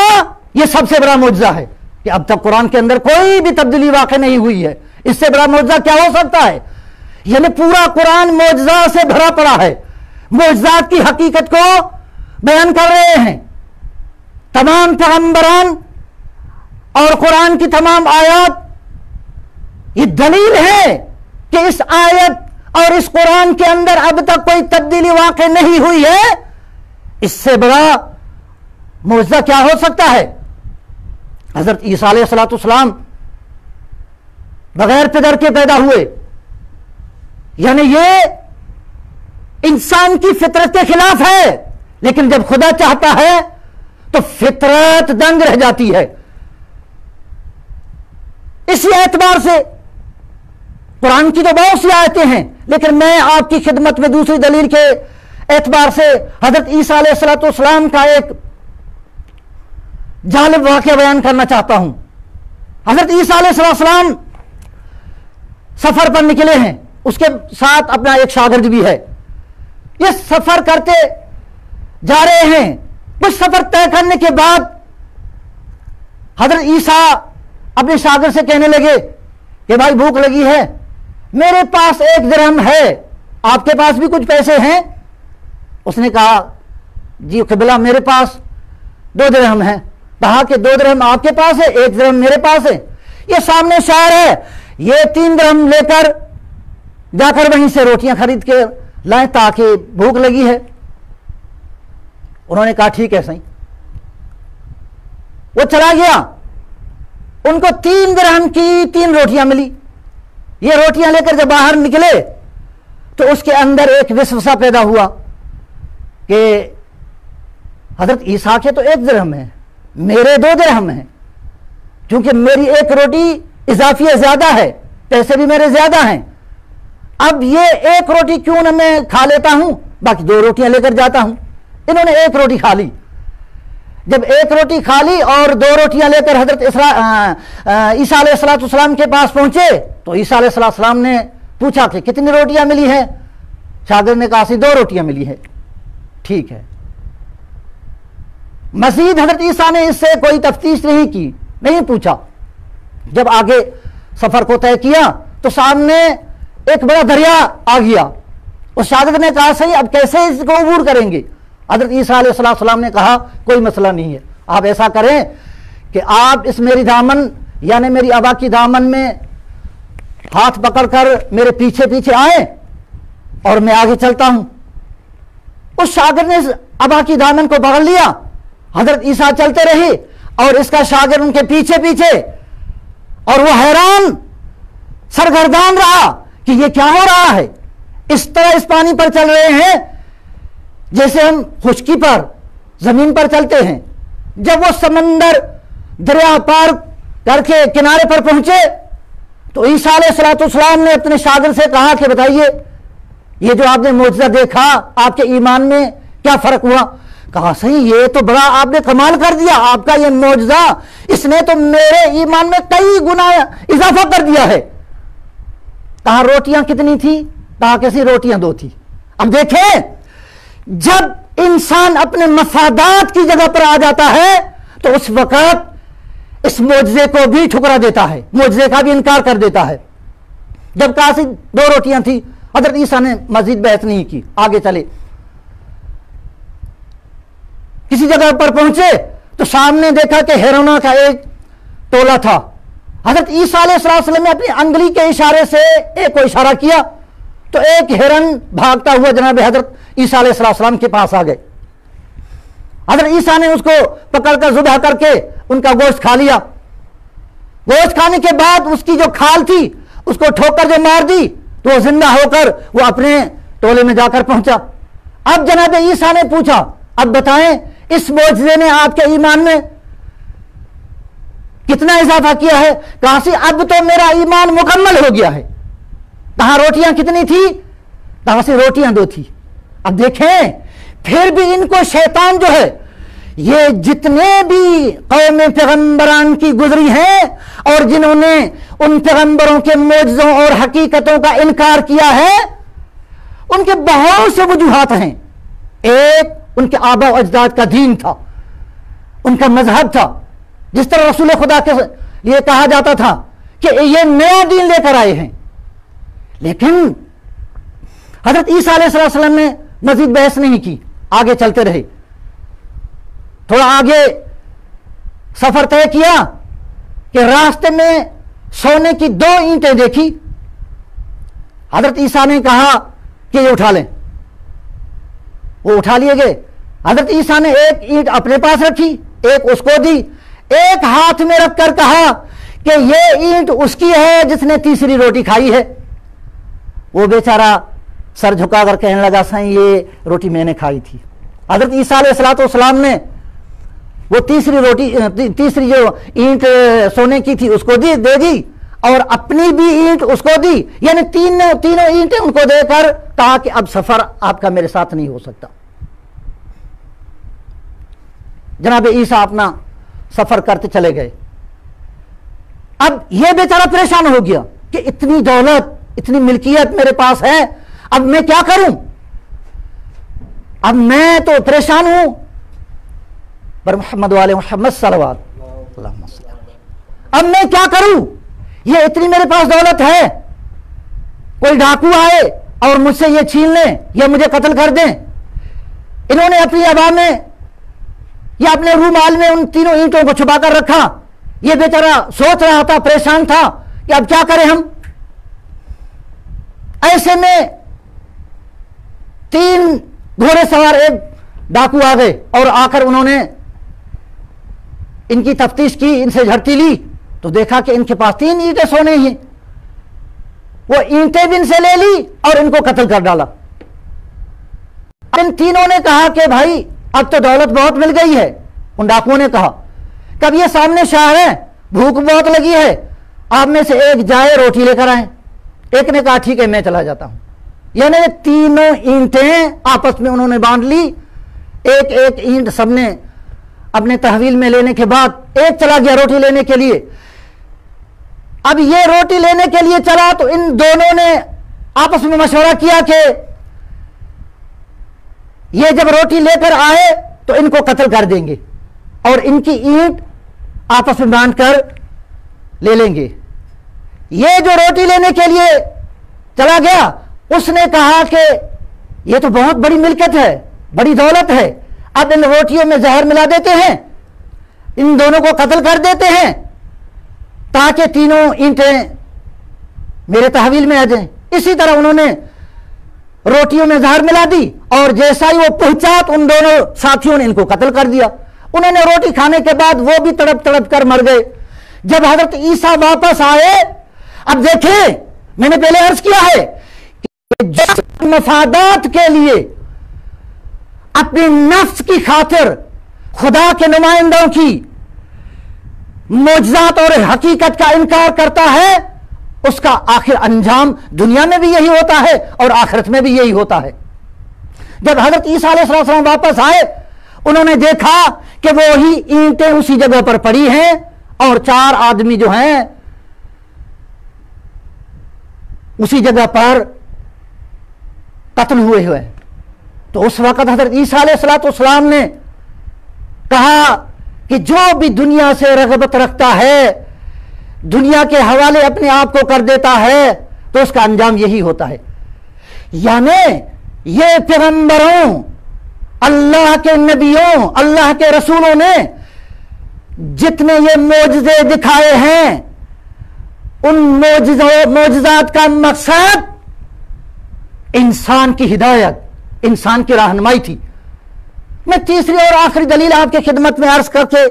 یہ سب سے بڑا معجزہ ہے کہ اب تک قرآن کے اندر کوئی بھی تبدیلی واقع نہیں ہوئی ہے. اس سے بڑا معجزہ کیا ہو سکتا ہے؟ یعنی پورا قرآن معجزہ سے بھرا پڑا ہے، معجزات کی حقیقت کو بیان کر رہے ہیں. تمام پیغمبران اور قرآن کی تمام آیات یہ دلیل ہے کہ اس آیت اور اس قرآن کے اندر اب تک کوئی تبدیلی واقع نہیں ہوئی ہے. اس سے بڑا معجزہ کیا ہو سکتا ہے؟ حضرت عیسیٰ علیہ السلام بغیر پدر کے پیدا ہوئے، یعنی یہ انسان کی فطرت کے خلاف ہے، لیکن جب خدا چاہتا ہے تو فطرت دنگ رہ جاتی ہے. اسی اعتبار سے قرآن کی تو بہت سی آیتیں ہیں، لیکن میں آپ کی خدمت میں دوسری دلیل کے اعتبار سے حضرت عیسیٰ علیہ السلام کا ایک جالب واقعہ بیان کرنا چاہتا ہوں. حضرت عیسیٰ علیہ السلام سفر پر نکلے ہیں، اس کے ساتھ اپنا ایک شاگرد بھی ہے. یہ سفر کرتے جا رہے ہیں. کچھ سفر طے کرنے کے بعد حضرت عیسیٰ اپنے شاگرد سے کہنے لگے کہ بھائی بھوک لگی ہے، میرے پاس 1 درہم ہے، آپ کے پاس بھی کچھ پیسے ہیں؟ اس نے کہا جی قبلہ میرے پاس 2 درہم ہیں۔ کہا کہ 2 درہم آپ کے پاس ہے، 1 درہم میرے پاس ہے، یہ سامنے شہر ہے، یہ 3 درہم لے کر جا کر وہیں سے روٹیاں خرید کے لائیں تاکہ بھوک لگی ہے۔ انہوں نے کہا ٹھیک ہے صحیح۔ وہ چلا گیا، ان کو 3 درہم کی 3 روٹیاں ملی۔ یہ روٹیاں لے کر جب باہر نکلے تو اس کے اندر ایک وسوسہ پیدا ہوا کہ حضرت عیسیٰ کے تو 1 درہم ہے، میرے 2 درہم ہیں، کیونکہ میری 1 روٹی اضافی زیادہ ہے، پیسے بھی میرے زیادہ ہیں، اب یہ 1 روٹی کیوں نہ میں کھا لیتا ہوں، باقی 2 روٹیاں لے کر جاتا ہوں۔ انہوں نے 1 روٹی کھا لی۔ جب 1 روٹی کھا لی اور 2 روٹیاں لے کر حضرت عیسیٰ علیہ السلام کے پاس پہنچے تو عیسیٰ علیہ السلام نے پوچھا کہ کتنی روٹیاں ملی ہیں؟ شاگرد نے کہا 2 روٹیاں ملی ہیں۔ ٹھیک ہے۔ مزید حضرت عیسیٰ نے اس سے کوئی تفتیش نہیں کی، نہیں پوچھا۔ جب آگے سفر کو طے کیا تو سامنے ایک بڑا دریا آ گیا۔ اس شاگرد نے کہا صحیح اب کیسے اس کو عبور کریں گے؟ حضرت عیسیٰ علیہ السلام نے کہا کوئی مسئلہ نہیں ہے، آپ ایسا کریں کہ آپ اس میری دامن یعنی میری ابا کی دامن میں ہاتھ پکڑ کر میرے پیچھے پیچھے آئیں اور میں آگے چلتا ہوں۔ اس شاگرد نے ابا کی دامن کو پکڑ لیا، حضرت عیسیٰ چلتے رہے اور اس کا شاگرد ان کے پیچھے پیچھے، اور وہ حیران سرگردان رہا کہ یہ کیا ہو رہا ہے۔ اس طرح اس پانی پر چل رہے ہیں جیسے ہم خشکی پر زمین پر چلتے ہیں۔ جب وہ سمندر دریا پار کر کے کنارے پر پہنچے تو عیسیٰ علیہ السلام نے اپنے شاگرد سے کہا کہ بتائیے یہ جو آپ نے معجزہ دیکھا آپ کے ایمان میں کیا فرق ہوا؟ کہا صحیح یہ تو بڑا آپ نے کمال کر دیا، آپ کا یہ معجزہ اس نے تو میرے ایمان میں کئی گنا اضافہ کر دیا ہے۔ کہا روٹیاں کتنی تھی؟ کہا کیسی روٹیاں 2 تھی۔ اب دیکھیں جب انسان اپنے مفادات کی جگہ پر آ جاتا ہے تو اس وقت اس معجزے کو بھی ٹھکرا دیتا ہے، معجزے کا بھی انکار کر دیتا ہے۔ جب کہا 2 روٹیاں تھی، حضرت عیسیٰ نے مزید بحث نہیں کی، آگے چلے۔ کسی جگہ پر پہنچے تو سامنے دیکھا کہ ہیرونا کا ایک ٹولہ تھا۔ حضرت عیسیٰ علیہ السلام نے اپنی انگلی کے اشارے سے ایک کو اشارہ کیا تو ایک ہرن بھاگتا ہوا جناب حضرت عیسیٰ علیہ السلام کے پاس آ گئے۔ حضرت عیسیٰ نے اس کو پکڑ کر ذبح کر کے ان کا گوشت کھا لیا۔ گوشت کھانے کے بعد اس کی جو کھال تھی اس کو ٹھوکر جو مار دی تو وہ زندہ ہو کر وہ اپنے ٹولے میں جا کر پہنچا۔ اب جناب عیسیٰ نے پوچھا اب بتائیں اس معجزے نے آپ کے ایمان میں کتنا اضافہ کیا ہے؟ کہا سی اب تو میرا ایمان مکمل ہو گیا ہے۔ کہا روٹیاں کتنی تھی؟ کہا سی روٹیاں 2 تھی۔ اب دیکھیں پھر بھی ان کو شیطان جو ہے یہ جتنے بھی قوم پیغمبران کی گزری ہیں اور جنہوں نے ان پیغمبروں کے معجزوں اور حقیقتوں کا انکار کیا ہے ان کے بہت سے وجوہات ہیں۔ ایک ان کے آبا و اجداد کا دین تھا، ان کا مذہب تھا، جس طرح رسول خدا کے لیے کہا جاتا تھا کہ یہ نیا دین لے کر آئے ہیں۔ لیکن حضرت عیسیٰ علیہ السلام نے مزید بحث نہیں کی، آگے چلتے رہے۔ تھوڑا آگے سفر طے کیا کہ راستے میں سونے کی 2 اینٹیں دیکھی۔ حضرت عیسیٰ نے کہا کہ یہ اٹھا لیں، وہ اٹھا لیے گئے۔ حضرت عیسیٰ نے ایک اینٹ اپنے پاس رکھی، ایک اس کو دی، ایک ہاتھ میں رکھ کر کہا کہ یہ اینٹ اس کی ہے جس نے تیسری روٹی کھائی ہے۔ وہ بیچارہ سر جھکا کر کہنے لگا سائیں یہ روٹی میں نے کھائی تھی۔ حضرت عیسیٰ علیہ السلام نے وہ تیسری جو اینٹ سونے کی تھی اس کو دے دی اور اپنی بھی اینٹ اس کو دی، یعنی تینوں اینٹیں ان کو دے کر کہا کہ اب سفر آپ کا میرے ساتھ نہیں ہو سکتا۔ جناب عیسیٰ اپنا سفر کرتے چلے گئے۔ اب یہ بیچارہ پریشان ہو گیا کہ اتنی دولت اتنی ملکیت میرے پاس ہے، اب میں کیا کروں؟ اب میں تو پریشان ہوں۔ پر محمد والے محمد صلوات اللہم صلی اللہ علیہ وسلم۔ اب میں کیا کروں؟ یہ اتنی میرے پاس دولت ہے، کوئی ڈاکو آئے اور مجھ سے یہ چھین لیں یا مجھے قتل کر دیں۔ انہوں نے اپنی عبا میں یا اپنے رومال میں ان تینوں اینٹوں کو چھپا کر رکھا۔ یہ بیچارہ سوچ رہا تھا، پریشان تھا کہ اب کیا کریں ہم۔ ایسے میں 3 گھوڑے سوار ایک ڈاکو آ گئے اور آ کر انہوں نے ان کی تفتیش کی، ان سے جھڑتی لی تو دیکھا کہ ان کے پاس 3 اینٹیں سونے ہیں۔ وہ اینٹیں بھی ان سے لے لی اور ان کو قتل کر ڈالا۔ ان تینوں نے کہا کہ بھائی اب تو دولت بہت مل گئی ہے۔ ان ڈاکوؤں نے کہا کہ اب یہ سامنے شہر ہے، بھوک بہت لگی ہے، آپ میں سے ایک جائے روٹی لے کر آئیں۔ ایک نے کہا ٹھیک ہے میں چلا جاتا ہوں۔ یعنی تینوں اینٹیں آپس میں انہوں نے باندھ لی، ایک ایک اینٹ سب نے اپنے تحویل میں لینے کے بعد ایک چلا گیا روٹی لینے کے لیے۔ اب یہ روٹی لینے کے لیے چلا تو ان دونوں نے آپس میں مشورہ کیا کہ یہ جب روٹی لے کر آئے تو ان کو قتل کر دیں گے اور ان کی اینٹ آپس میں باندھ کر لے لیں گے۔ یہ جو روٹی لینے کے لیے چلا گیا اس نے کہا کہ یہ تو بہت بڑی ملکت ہے، بڑی دولت ہے، اب ان روٹیوں میں زہر ملا دیتے ہیں، ان دونوں کو قتل کر دیتے ہیں تاکہ تینوں اینٹیں میرے تحویل میں آ جائیں۔ اسی طرح انہوں نے روٹیوں میں زہر ملا دی اور جیسا ہی وہ پہنچا تو ان دونوں ساتھیوں نے ان کو قتل کر دیا۔ انہوں نے روٹی کھانے کے بعد وہ بھی تڑپ تڑپ کر مر گئے۔ جب حضرت عیسیٰ واپس آئے، اب دیکھیں میں نے پہلے عرض کیا ہے کہ جو مفادات کے لیے اپنی نفس کی خاطر خدا کے نمائندوں کی معجزات اور حقیقت کا انکار کرتا ہے، اس کا آخر انجام دنیا میں بھی یہی ہوتا ہے اور آخرت میں بھی یہی ہوتا ہے۔ جب حضرت عیسیٰ علیہ السلام واپس آئے انہوں نے دیکھا کہ وہی اینٹیں اسی جگہ پر پڑی ہیں اور 4 آدمی جو ہیں اسی جگہ پر قتل ہوئے ہوئے۔ تو اس وقت حضرت عیسیٰ علیہ السلام نے کہا کہ جو بھی دنیا سے رغبت رکھتا ہے، دنیا کے حوالے اپنے آپ کو کر دیتا ہے تو اس کا انجام یہی ہوتا ہے۔ یعنی یہ پیغمبروں، اللہ کے نبیوں، اللہ کے رسولوں نے جتنے یہ معجزے دکھائے ہیں ان معجزات کا مقصد انسان کی ہدایت، انسان کی رہنمائی تھی۔ میں تیسری اور آخری دلیل آپ کی خدمت میں عرض کر کے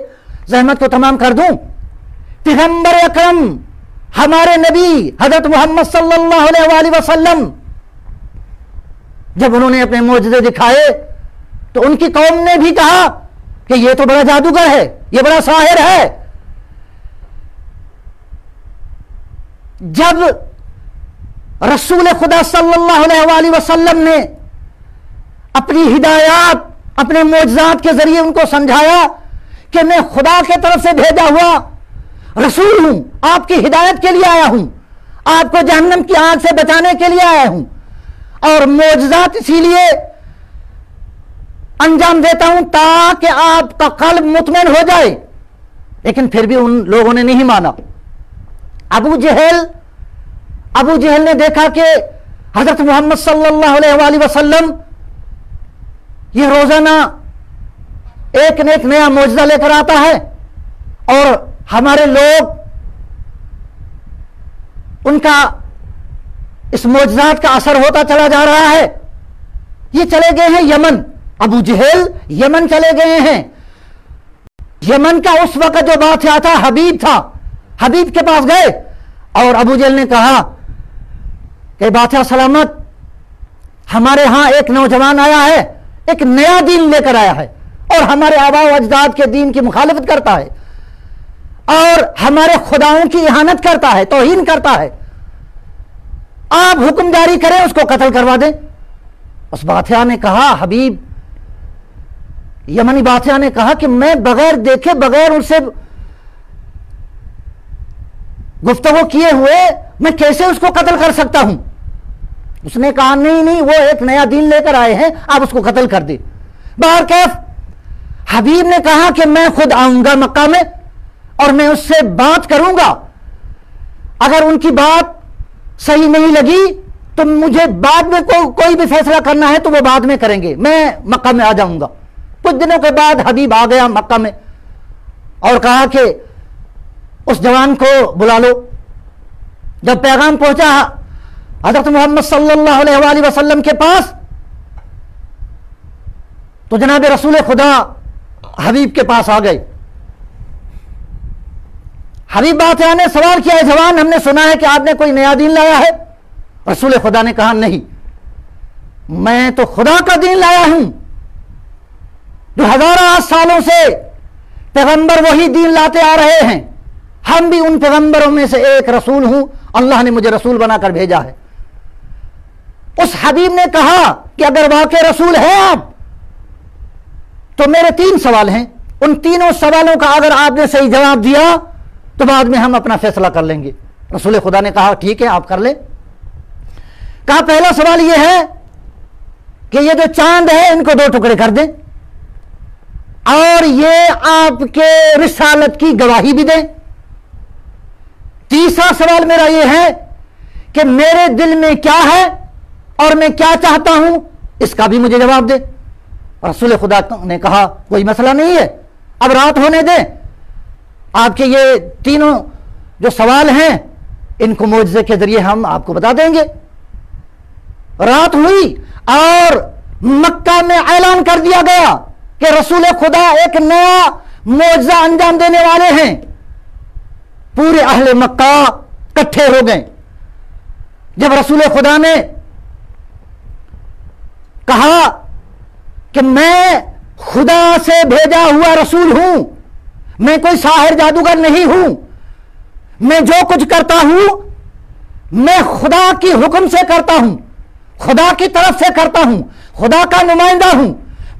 زحمت کو تمام کر دوں۔ پیغمبر اکرم ہمارے نبی حضرت محمد صلی اللہ علیہ وآلہ وسلم جب انہوں نے اپنے معجزے دکھائے تو ان کی قوم نے بھی کہا کہ یہ تو بڑا جادوگر ہے، یہ بڑا ساحر ہے۔ جب رسول خدا صلی اللہ علیہ وآلہ وسلم نے اپنی ہدایات اپنے معجزات کے ذریعے ان کو سمجھایا کہ میں خدا کے طرف سے بھیجا ہوا رسول ہوں، آپ کی ہدایت کے لیے آیا ہوں، آپ کو جہنم کی آگ سے بچانے کے لیے آیا ہوں، اور معجزات اسی لیے انجام دیتا ہوں تاکہ آپ کا قلب مطمئن ہو جائے۔ لیکن پھر بھی ان لوگوں نے نہیں مانا۔ ابو جہل نے دیکھا کہ حضرت محمد صلی اللہ علیہ وآلہ وسلم یہ روزانہ ایک نہ ایک نیا معجزہ لے کر آتا ہے اور ہمارے لوگ ان کا اس معجزات کا اثر ہوتا چلا جا رہا ہے۔ یہ چلے گئے ہیں یمن، ابو جہل یمن چلے گئے ہیں۔ یمن کا اس وقت جو بادشاہ تھا حبیب تھا، حبیب کے پاس گئے اور ابو جہل نے کہا کہ بادشاہ سلامت، ہمارے ہاں ایک نوجوان آیا ہے، ایک نیا دین لے کر آیا ہے اور ہمارے آباء و اجداد کے دین کی مخالفت کرتا ہے اور ہمارے خداؤں کی اہانت کرتا ہے، توہین کرتا ہے، آپ حکم جاری کریں اس کو قتل کروا دیں۔ اس بادشاہ نے کہا، حبیب یمنی بادشاہ نے کہا کہ میں بغیر دیکھے، بغیر ان سے گفتگو کیے ہوئے میں کیسے اس کو قتل کر سکتا ہوں؟ اس نے کہا نہیں وہ ایک نیا دین لے کر آئے ہیں، آپ اس کو قتل کر دیں۔ بہرکیف حبیب نے کہا کہ میں خود آؤں گا مکہ میں اور میں اس سے بات کروں گا. اگر ان کی بات صحیح نہیں لگی تو مجھے بعد میں کوئی بھی فیصلہ کرنا ہے تو وہ بعد میں کریں گے, میں مکہ میں آ جاؤں گا. کچھ دنوں کے بعد حبیب آ گیا مکہ میں اور کہا کہ اس جوان کو بلا لو. جب پیغام پہنچا حضرت محمد صلی اللہ علیہ وآلہ وسلم کے پاس تو جناب رسول خدا حبیب کے پاس آ گئے. حبیب بادشاہ نے سوال کیا, ہے جوان, ہم نے سنا ہے کہ آپ نے کوئی نیا دین لایا ہے. رسول خدا نے کہا نہیں, میں تو خدا کا دین لایا ہوں جو ہزاروں سالوں سے پیغمبر وہی دین لاتے آ رہے ہیں. ہم بھی ان پیغمبروں میں سے ایک رسول ہوں, اللہ نے مجھے رسول بنا کر بھیجا ہے. اس حبیب نے کہا کہ اگر واقع رسول ہیں آپ تو میرے 3 سوال ہیں, ان تینوں سوالوں کا اگر آپ نے صحیح جواب دیا تو بعد میں ہم اپنا فیصلہ کر لیں گے. رسول خدا نے کہا ٹھیک ہے آپ کر لیں. کہا پہلا سوال یہ ہے کہ یہ جو چاند ہے ان کو 2 ٹکڑے کر دیں اور یہ آپ کے رسالت کی گواہی بھی دیں. تیسرا سوال میرا یہ ہے کہ میرے دل میں کیا ہے اور میں کیا چاہتا ہوں, اس کا بھی مجھے جواب دے. رسول خدا نے کہا کوئی مسئلہ نہیں ہے, اب رات ہونے دیں, آپ کے یہ تینوں جو سوال ہیں ان کو معجزے کے ذریعے ہم آپ کو بتا دیں گے. رات ہوئی اور مکہ میں اعلان کر دیا گیا کہ رسول خدا ایک نیا معجزہ انجام دینے والے ہیں. پورے اہل مکہ اکٹھے ہو گئے. جب رسول خدا نے کہا کہ میں خدا سے بھیجا ہوا رسول ہوں, میں کوئی ساحر جادوگر نہیں ہوں, میں جو کچھ کرتا ہوں میں خدا کی حکم سے کرتا ہوں, خدا کی طرف سے کرتا ہوں, خدا کا نمائندہ ہوں,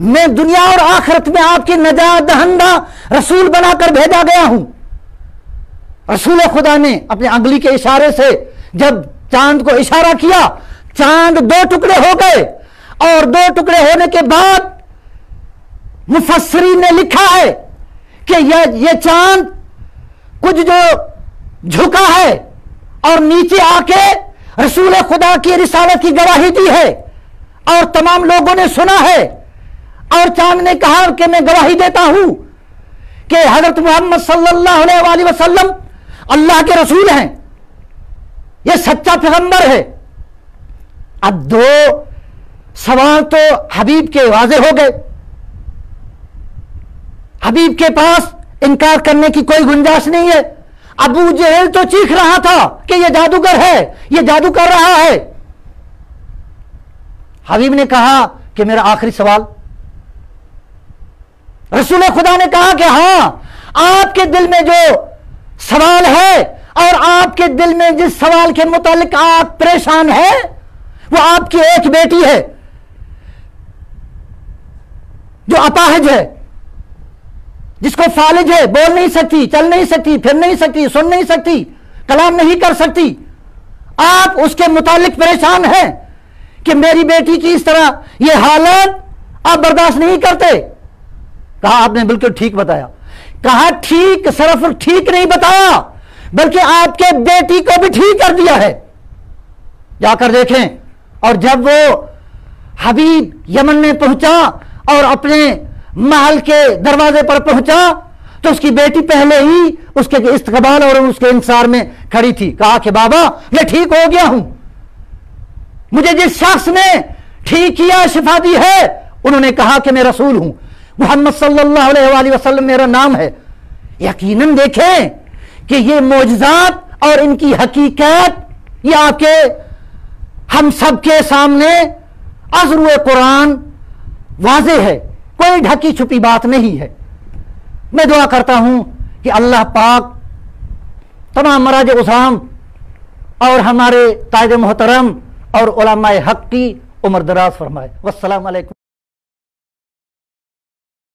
میں دنیا اور آخرت میں آپ کی نجات دہندہ رسول بنا کر بھیجا گیا ہوں. رسول خدا نے اپنے انگلی کے اشارے سے جب چاند کو اشارہ کیا, چاند 2 ٹکڑے ہو گئے, اور 2 ٹکڑے ہونے کے بعد مفسرین نے لکھا ہے کہ یہ چاند کچھ جو جھکا ہے اور نیچے آ کے رسول خدا کی رسالت کی گواہی دی ہے اور تمام لوگوں نے سنا ہے. اور چاند نے کہا کہ میں گواہی دیتا ہوں کہ حضرت محمد صلی اللہ علیہ وآلہ وسلم اللہ کے رسول ہیں, یہ سچا پیغمبر ہے. اب 2 سوال تو حبیب کے واضح ہو گئے. حبیب کے پاس انکار کرنے کی کوئی گنجائش نہیں ہے. ابو جہل تو چیخ رہا تھا کہ یہ جادوگر ہے, یہ جادو کر رہا ہے. حبیب نے کہا کہ میرا آخری سوال. رسول خدا نے کہا کہ ہاں, آپ کے دل میں جو سوال ہے اور آپ کے دل میں جس سوال کے متعلق آپ پریشان ہیں وہ آپ کی ایک بیٹی ہے جو اپاہج ہے, جس کو فالج ہے, بول نہیں سکتی, چل نہیں سکتی, پھر نہیں سکتی, سن نہیں سکتی, کلام نہیں کر سکتی. آپ اس کے متعلق پریشان ہیں کہ میری بیٹی کی اس طرح یہ حالت آپ برداشت نہیں کرتے. کہا آپ نے بالکل ٹھیک بتایا. کہا ٹھیک, صرف ٹھیک نہیں بتایا بلکہ آپ کے بیٹی کو بھی ٹھیک کر دیا ہے. جا کر دیکھیں. اور جب وہ حبیب یمن میں پہنچا اور اپنے محل کے دروازے پر پہنچا تو اس کی بیٹی پہلے ہی اس کے استقبال اور اس کے انتظار میں کھڑی تھی. کہا کہ بابا میں ٹھیک ہو گیا ہوں, مجھے جس شخص نے ٹھیک کیا, شفا دی ہے, انہوں نے کہا کہ میں رسول ہوں, محمد صلی اللہ علیہ وآلہ وسلم میرا نام ہے. یقیناً دیکھیں کہ یہ معجزات اور ان کی حقیقت یہ آپ کے ہم سب کے سامنے از روئے قرآن واضح ہے, کوئی ڈھکی چھپی بات نہیں ہے. میں دعا کرتا ہوں کہ اللہ پاک تمام مراج عظام اور ہمارے قائد محترم اور علماء حق کی عمر دراز فرمائے. والسلام علیکم.